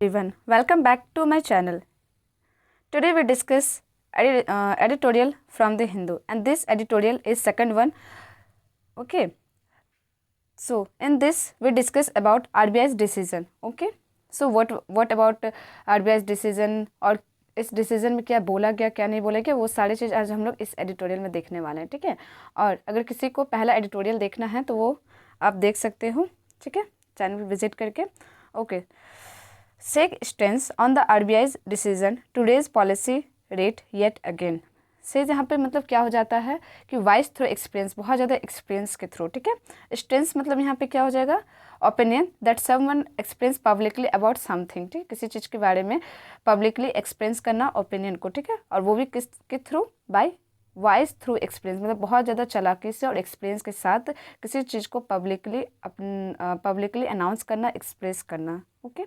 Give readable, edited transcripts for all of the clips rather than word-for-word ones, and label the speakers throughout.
Speaker 1: Everyone, welcome back to my channel. Today we discuss editorial from the Hindu, and this editorial is second one. Okay, so in this we discuss about RBI's decision. Okay, so what about RBI's decision और इस decision में क्या बोला गया क्या नहीं बोला गया, वो सारी चीज़ आज हम लोग इस एडिटोरियल में देखने वाले हैं. ठीक है, और अगर किसी को पहला एडिटोरियल देखना है तो वो आप देख सकते हो. ठीक है, चैनल विजिट करके. Okay, SEC stands on the RBI's decision to raise policy rate yet again. से यहाँ पे मतलब क्या हो जाता है कि वाइज थ्रू एक्सपीरियंस, बहुत ज़्यादा एक्सपीरियंस के थ्रू. ठीक है, स्टेंस मतलब यहाँ पे क्या हो जाएगा, opinion that someone experience publicly about something. ठीक, किसी चीज़ के बारे में पब्लिकली एक्सपीरियंस करना ओपिनियन को. ठीक है, और वो भी किसके through, by wise through experience, मतलब बहुत ज़्यादा चालाकी से और एक्सपीरियंस के साथ किसी चीज़ को पब्लिकली अनाउंस करना, एक्सप्रेस करना. Okay,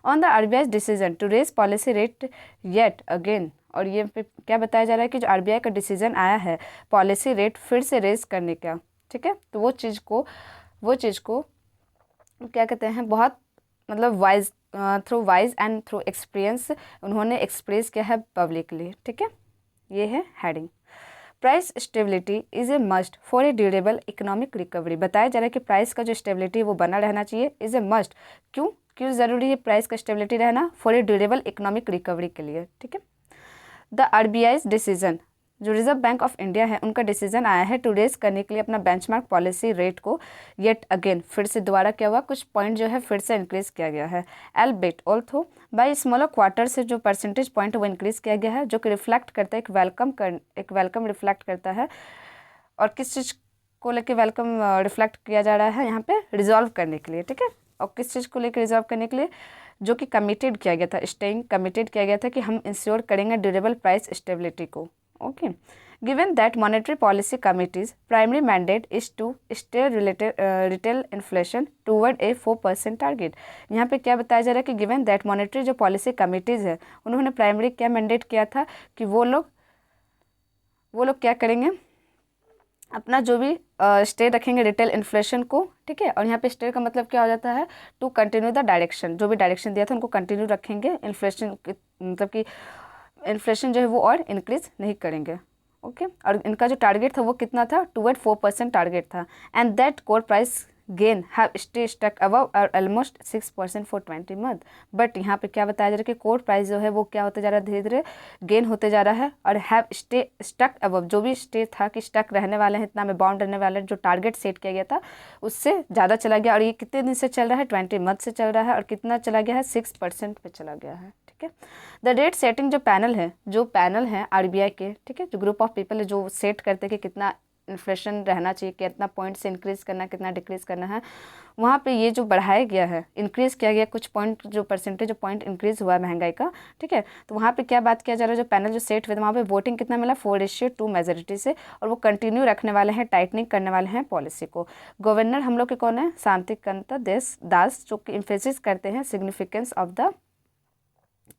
Speaker 1: on the RBI decision to raise policy rate yet again. और ये पे क्या बताया जा रहा है कि जो RBI का डिसीजन आया है पॉलिसी रेट फिर से रेज करने का. ठीक है, तो वो चीज़ को क्या कहते हैं, बहुत मतलब wise through wise and through experience उन्होंने एक्सप्रेस किया है पब्लिकली. ठीक है, ये है heading. Price stability is a must for a durable economic recovery. बताया जा रहा है कि प्राइस का जो स्टेबिलिटी वो बना रहना चाहिए. इज़ ए मस्ट, क्यों ज़रूरी है प्राइस का स्टेबिलिटी रहना, for a durable economic recovery के लिए. ठीक है, द RBI's डिसीजन, जो रिजर्व बैंक ऑफ इंडिया है उनका डिसीजन आया है टू रेज करने के लिए अपना बेंचमार्क पॉलिसी रेट को येट अगेन, फिर से दोबारा क्या हुआ, कुछ पॉइंट जो है फिर से इंक्रीज किया गया है. Elbit although by smaller quarter से जो परसेंटेज पॉइंट वो इंक्रीज किया गया है, जो कि रिफ्लेक्ट करता है एक वेलकम रिफ्लेक्ट करता है. और किस चीज़ को लेकर वेलकम रिफ्लेक्ट किया जा रहा है यहाँ पे, रिजॉल्व करने के लिए. ठीक है, और किस चीज़ को लेकर रिजॉल्व करने के लिए, जो कि कमिटेड किया गया था, स्टेइंग कमिटेड किया गया था कि हम इंश्योर करेंगे ड्यूरेबल प्राइस स्टेबिलिटी को. Okay, given that monetary policy committee's primary mandate is to stay retail inflation toward a 4% target. यहाँ पे क्या बताया जा रहा है कि गिवन दैट मॉनेटरी जो पॉलिसी कमिटीज़ है उन्होंने प्राइमरी क्या मैंडेट किया था कि वो लोग क्या करेंगे, अपना जो भी स्टे रखेंगे रिटेल इन्फ्लेशन को. ठीक है, और यहाँ पे स्टे का मतलब क्या हो जाता है, टू कंटिन्यू द डायरेक्शन, जो भी डायरेक्शन दिया था उनको कंटिन्यू रखेंगे. इन्फ्लेशन मतलब कि इन्फ्लेशन जो है वो और इंक्रीज नहीं करेंगे. ओके, और इनका जो टारगेट था वो कितना था, टूवर्ड 4% टारगेट था. And that core price gain have stay stuck above और ऑलमोस्ट 6% फॉर 20 मंथ. बट यहाँ पे क्या बताया जा रहा है कि कोर प्राइस जो है वो क्या होते जा रहा है, धीरे धीरे गेन होते जा रहा है. और हैव स्टे स्टक अबव, जो भी स्टे था कि स्टक रहने वाले हैं, इतना में बाउंड रहने वाले हैं, जो टारगेट सेट किया गया था उससे ज़्यादा चला गया. और ये कितने दिन से चल रहा है, 20 मंथ से चल रहा है. और कितना चला गया है, 6% पे चला गया है. ठीक है, द रेट सेटिंग जो पैनल है RBI के, ठीक है, जो ग्रुप ऑफ पीपल है जो सेट करते हैं कि कितना इन्फ्लेशन रहना चाहिए, कितना पॉइंट से इंक्रीज़ करना, कितना डिक्रीज़ करना है, वहाँ पे ये जो बढ़ाया गया है, इंक्रीज़ किया गया कुछ पॉइंट, जो परसेंटेज पॉइंट इंक्रीज़ हुआ है महंगाई का. ठीक है, तो वहाँ पे क्या बात किया जा रहा है, जो पैनल जो सेट हुए थे वहाँ पे वोटिंग कितना मिला, 4:2 मेजोरिटी से. और वो कंटिन्यू रखने वाले हैं, टाइटनिंग करने वाले हैं पॉलिसी को. गवर्नर हम लोग के कौन है, शांतिकांता दास, जो कि इम्फेसिस करते हैं सिग्निफिकेंस ऑफ द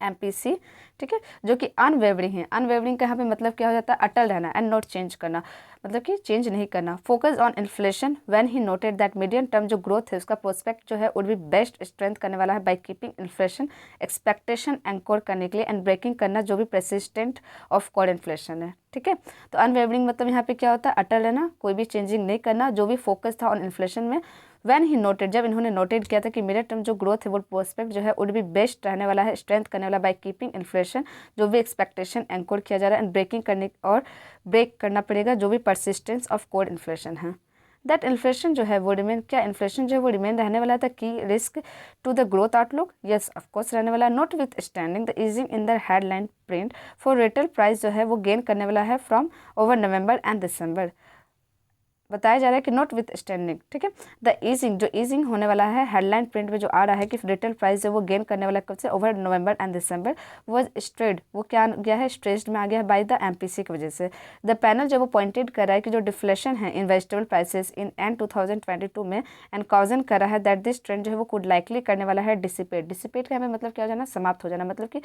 Speaker 1: MPC. ठीक है, जो कि अनवेवरिंग है. अनवेवरिंग का यहाँ पे मतलब क्या हो जाता है, अटल रहना, एंड नॉट चेंज करना, मतलब कि चेंज नहीं करना. Focus on inflation when he noted that medium term जो ग्रोथ है उसका प्रोस्पेक्ट जो है वुड बी बेस्ट स्ट्रेंथ करने वाला है by keeping inflation expectation anchor करने के लिए एंड ब्रेकिंग करना जो भी प्रेसिस्टेंट ऑफ कोर इन्फ्लेशन है. ठीक है, तो अनवेवरिंग मतलब यहाँ पे क्या होता है, अटल रहना, कोई भी चेंजिंग नहीं करना, जो भी फोकस था ऑन इन्फ्लेशन में. व्हेन ही नोटेड, जब इन्होंने नोटेड किया था कि मीडियम टर्म जो ग्रोथ है वो प्रोस्पेक्ट जो है वुड बी बेस्ट रहने वाला है, स्ट्रेंथ करने वाला बाय कीपिंग इन्फ्लेशन, जो भी एक्सपेक्टेशन एंकोर किया जा रहा है, एंड ब्रेकिंग करने और ब्रेक करना पड़ेगा जो भी परसिस्टेंस ऑफ कोर इन्फ्लेशन है. दैट इन्फ्लेशन जो है वो रिमेन, क्या इन्फ्लेशन जो है वो रिमेन रहने वाला था की risk to the growth outlook. Yes of course रहने वाला है. Notwithstanding the easing in the headline print for retail price जो है वो गेन करने वाला है from over November and December. बताया जा रहा है कि नॉट विथ स्टैंडिंग. ठीक है, द ईजिंग, जो ईजिंग होने वाला है हेडलाइन प्रिंट में जो आ रहा है कि रिटेल प्राइस जो वो गेन करने वाला कब से, ओवर नवंबर एंड दिसंबर, वो स्ट्रेड, वो क्या आ गया है, स्ट्रेस्ड में आ गया है बाय द MPC की वजह से. द पैनल जब वो पॉइंटेड कर रहा है कि जो डिफ्लेशन है इन वेजिटेबल प्राइसेस इन एंड 2022 में, एंड कॉजन कर रहा है दैट दिस ट्रेंड जो है वो कुड लाइकली करने वाला है डिसिपेट का हमें मतलब क्या हो जाना, समाप्त हो जाना, मतलब कि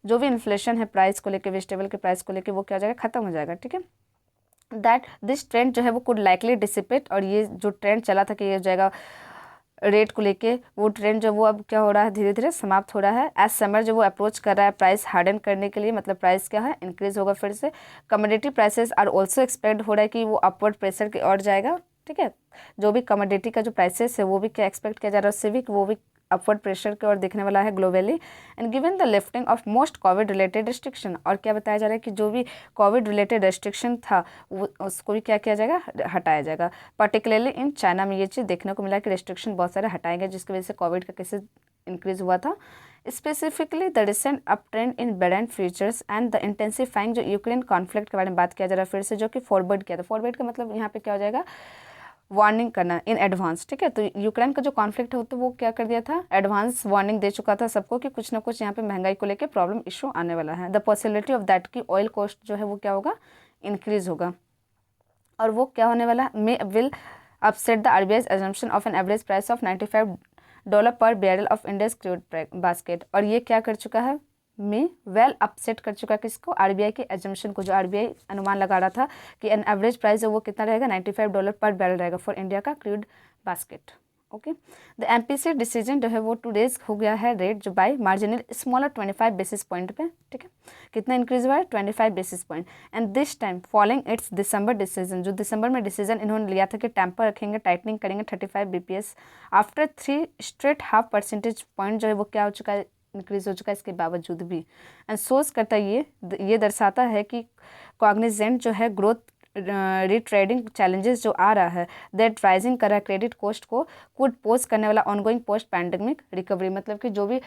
Speaker 1: जो भी इन्फ्लेशन है प्राइस को लेकर, वेजिटेबल के प्राइस को लेकर, वो क्या हो जाएगा, खत्म हो जाएगा. ठीक है, दैट दिस ट्रेंड जो है वो कुड लाइकली डिसिपेट, और ये जो ट्रेंड चला था कि ये हो जाएगा रेट को लेके वो ट्रेंड जो वो अब क्या हो रहा है, धीरे धीरे समाप्त हो रहा है। एज समर जो वो अप्रोच कर रहा है प्राइस हार्डन करने के लिए, मतलब प्राइस क्या है, इंक्रीज होगा फिर से। Commodity prices are also expect हो रहा है कि वो अपवर्ड प्रेशर की ओर जाएगा, ठीक है। जो भी कमोडिटी का जो प्राइसेस है वो भी क्या एक्सपेक्ट किया जा रहा है, उससे भी वो भी अपवर्ड प्रेशर की ओर दिखने वाला है globally. And given the lifting of most Covid related restriction, और क्या बताया जा रहा है कि जो भी कोविड रिलेटेड रेस्ट्रिक्शन था वो उसको भी क्या किया जाएगा, हटाया जाएगा। पर्टिकुलरली इन चाइना में ये चीज़ देखने को मिला कि रेस्ट्रिक्शन बहुत सारे हटाए गए, जिसकी वजह से कोविड का केसेस इंक्रीज हुआ था। Specifically the recent up trend in Brent futures and the intensifying जो यूक्रेन कॉन्फ्लिक्ट के बारे में बात किया जा रहा है फिर से, जो कि फॉरवर्ड किया था। फॉरवर्ड का मतलब यहाँ पे क्या हो जाएगा, वार्निंग करना इन एडवांस, ठीक है। तो यूक्रेन का जो कॉन्फ्लिक्ट है तो वो क्या कर दिया था, एडवांस वार्निंग दे चुका था सबको कि कुछ ना कुछ यहाँ पे महंगाई को लेके प्रॉब्लम इशू आने वाला है। द पॉसिबिलिटी ऑफ दैट की ऑयल कॉस्ट जो है वो क्या होगा, इंक्रीज होगा। और वो क्या होने वाला, may will upset the RBI's assumption of an average price of $95 per barrel of India's crude basket. और ये क्या कर चुका है, में वेल अपसेट कर चुका है किसको, आरबीआई के एजम्पशन को, जो आरबीआई अनुमान लगा रहा था कि एन एवरेज प्राइस है वो कितना रहेगा, $95 पर बैरल रहेगा फॉर इंडिया का crude basket. Okay, the MPC decision जो है वो टू डेज हो गया है रेट जो by marginal smaller 25 basis point पे, ठीक है। कितना इंक्रीज हुआ है, 25 basis point. And this time following its December decision, जो दिसंबर में डिसीजन इन्होंने लिया था कि टेम्पर रखेंगे, टाइटनिंग करेंगे 35 BPS. After 3 straight half percentage point जो है वो क्या हो चुका है, इंक्रीज हो चुका है इसके बावजूद भी। एंड सोच करता ये दर्शाता है कि कॉग्निजेंट जो है ग्रोथ रिट्रेडिंग चैलेंजेस जो आ रहा है दैट राइजिंग कर रहा है क्रेडिट कॉस्ट को कुड पोज करने वाला ऑनगोइंग पोस्ट पैंडेमिक रिकवरी। मतलब कि जो भी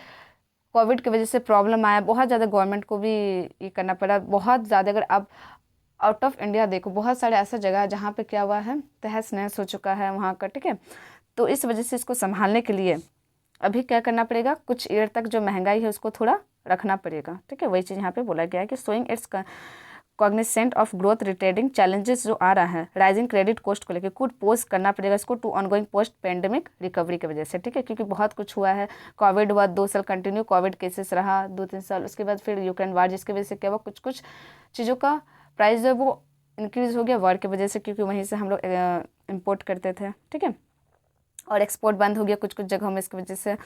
Speaker 1: कोविड की वजह से प्रॉब्लम आया, बहुत ज़्यादा गवर्नमेंट को भी ये करना पड़ा, बहुत ज़्यादा। अगर आप आउट ऑफ इंडिया देखो, बहुत सारे ऐसा जगह है जहाँ पे क्या हुआ है, तहस नहस हो चुका है वहाँ का, ठीक है। तो इस वजह से इसको संभालने के लिए अभी क्या करना पड़ेगा, कुछ ईयर तक जो महंगाई है उसको थोड़ा रखना पड़ेगा, ठीक है। वही चीज़ यहाँ पे बोला गया है कि saying it's cognizant of growth retarding challenges जो आ रहा है राइजिंग क्रेडिट कॉस्ट को लेकर, कुड पोज करना पड़ेगा इसको to ongoing post pandemic recovery की वजह से, ठीक है। क्योंकि बहुत कुछ हुआ है, कोविड हुआ 2 साल कंटिन्यू कोविड केसेस रहा 2-3 साल, उसके बाद फिर यूक्रेन वार, जिसकी वजह से क्या हुआ, कुछ कुछ चीज़ों का प्राइस जो है वो इंक्रीज़ हो गया वार की वजह से, क्योंकि वहीं से हम लोग इम्पोर्ट करते थे, ठीक है। और एक्सपोर्ट बंद हो गया कुछ कुछ जगहों में इसकी वजह से।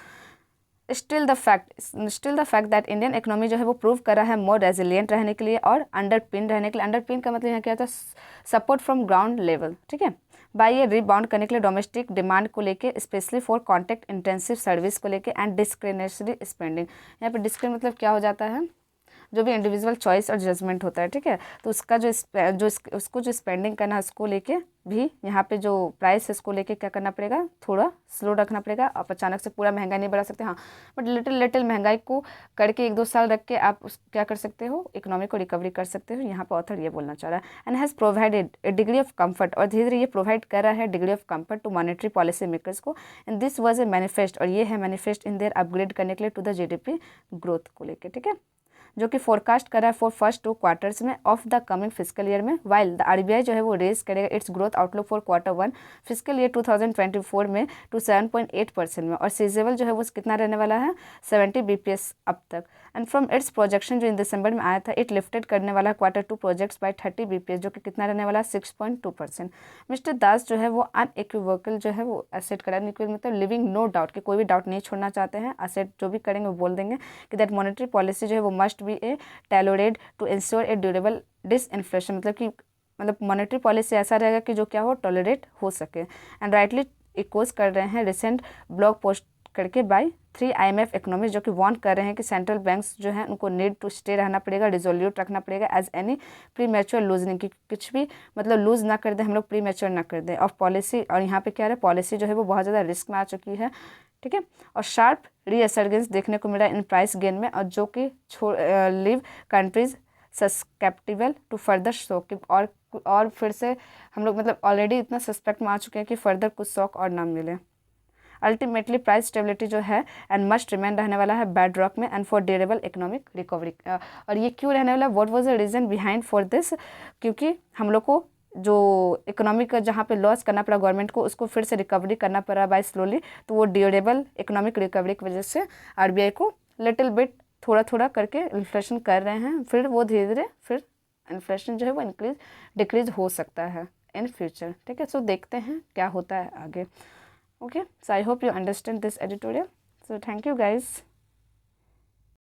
Speaker 1: Still the fact that Indian economy जो है वो प्रूव कर रहा है मोर रेजिलियंट रहने के लिए और अंडरपिन रहने के लिए। अंडरपिन का मतलब यहाँ क्या था, सपोर्ट फ्रॉम ग्राउंड लेवल, ठीक है। बाय ये रिबाउंड करने के लिए डोमेस्टिक डिमांड को लेके, specially for contact intensive service को लेके एंड डिस्क्रिशनरी स्पेंडिंग। यहाँ पे डिस्क्रिन मतलब क्या हो जाता है, जो भी इंडिविजुअल चॉइस और जजमेंट होता है, ठीक है। तो उसका उसको जो स्पेंडिंग करना है उसको लेके भी यहाँ पे जो प्राइस है उसको लेके क्या करना पड़ेगा, थोड़ा स्लो रखना पड़ेगा। आप अचानक से पूरा महंगाई नहीं बढ़ा सकते, हाँ, बट लिटिल महंगाई को करके 1-2 साल रख के आप क्या कर सकते हो, इकोनॉमी को रिकवरी कर सकते हो। यहाँ पे ऑथर ये बोलना चाह रहा है, and has provided a degree of comfort, और धीरे धीरे ये प्रोवाइड कर रहा है degree of comfort to monetary policy makers को। And this was a manifest, और ये है मैनिफेस्ट इन देयर अपग्रेड करने के लिए टू द जीडीपी ग्रोथ को लेके, ठीक है, जो कि फोरकास्ट कर रहा है फॉर फर्स्ट 2 क्वार्टर्स में of the coming physical year में। वाइल द आरबीआई जो है वो रेज करेगा it's growth outlook for Q1 physical year 2024 में टू 7.8% में, और सीजेबल जो है वो कितना रहने वाला है, 70 बीपीएस अब तक। एंड फ्रॉम इट्स प्रोजेक्शन जो इन दिसंबर में आया था, इट लिफ्टेड करने वाला Q2 प्रोजेक्ट्स बाय 30 बीपीएस, जो कि कितना रहने वाला है, 6.2%। मिस्टर दास जो है वो अनइक्विवोकल जो है वो एसेट करा, मतलब लिविंग नो डाउट, कि कोई भी डाउट नहीं छोड़ना चाहते हैं, एसेट जो भी करेंगे वो बोल देंगे कि दैट मॉनेटरी पॉलिसी जो है वो must be a tailored to ensure a durable disinflation, मतलब मॉनेटरी पॉलिसी ऐसा रहेगा कि जो क्या हो, टॉलरेट हो सके। एंड राइटली इक्वोज कर रहे हैं रिसेंट ब्लॉग पोस्ट करके बाय 3 IMF इकोनॉमिस्ट, जो कि वार्न कर रहे हैं कि सेंट्रल बैंक्स जो है उनको नीड टू स्टे रहना पड़ेगा, रिजोल्यूट रखना पड़ेगा as any premature loosening, कि कुछ भी मतलब लूज ना कर दें हम लोग, प्री मैच्योर ना कर दें ऑफ पॉलिसी। और यहाँ पे क्या है, पॉलिसी जो है वो बहुत ज़्यादा रिस्क में आ चुकी है, ठीक है। और शार्प रीअसर्जेंस देखने को मिला इन प्राइस गेन में, और जो कि leave countries susceptible to further shock, और फिर से हम लोग मतलब ऑलरेडी इतना सस्पेक्ट में आ चुके हैं कि फर्दर कुछ शॉक और ना मिले। अल्टीमेटली प्राइस स्टेबिलिटी जो है एंड मस्ट रिमेन रहने वाला है बेड रॉक में and for durable economic recovery. और ये क्यों रहने वाला है, what was the reason behind for this, क्योंकि हम लोग को जो इकोनॉमिक का जहाँ पे लॉस करना पड़ा गवर्नमेंट को, उसको फिर से रिकवरी करना पड़ा बाय स्लोली, तो वो ड्यूरेबल इकोनॉमिक रिकवरी की वजह से आरबीआई को लिटिल बिट थोड़ा थोड़ा करके इन्फ्लेशन कर रहे हैं, फिर वो धीरे धीरे फिर इन्फ्लेशन जो है वो डिक्रीज हो सकता है इन फ्यूचर, ठीक है। सो देखते हैं क्या होता है आगे। Okay, so I hope you understand this editorial. So thank you guys.